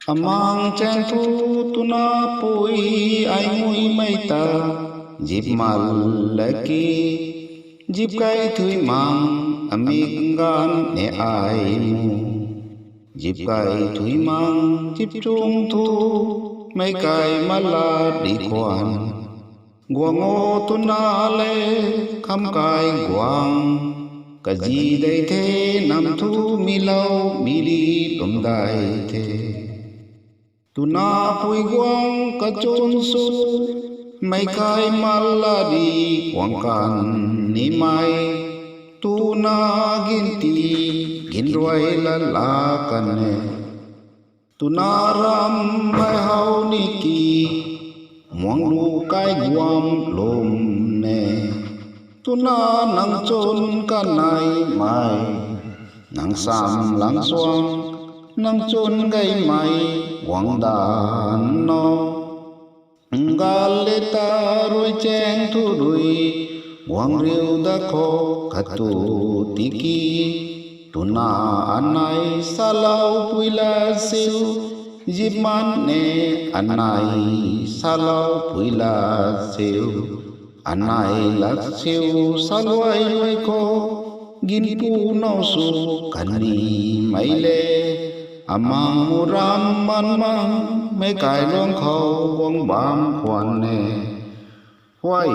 Amang chen thu tu na pui ai mui mai ta dịp mal laki dịp kai thui mang amig gan ne ai mu dịp kai thui mang dịp trung thu mai kai mala đi quan guang ô tu na le kham kai guang ka ji dai the nam thu mi lau mi đi dom dai the tu na pui guang ka chôn su mai kai mala di quang kan ni mai tu na gin ti gin roi la la kan ne tu na ram mai hau ni ki muang lu kai guam lom ne tu na nang chôn kan nai mai nang sam lang suang nang chôn gai mai quang đàn no galeta roi cheng thu đuôi quang riêu đã khó khát tu tiki tu na anai salau pui la siu dịp man ne anai salau pui la siu anai la siu salwai roi ko gin pu no su kani mai le amang muram man mang mấy cái lông khâu quăng bám quan nè hoài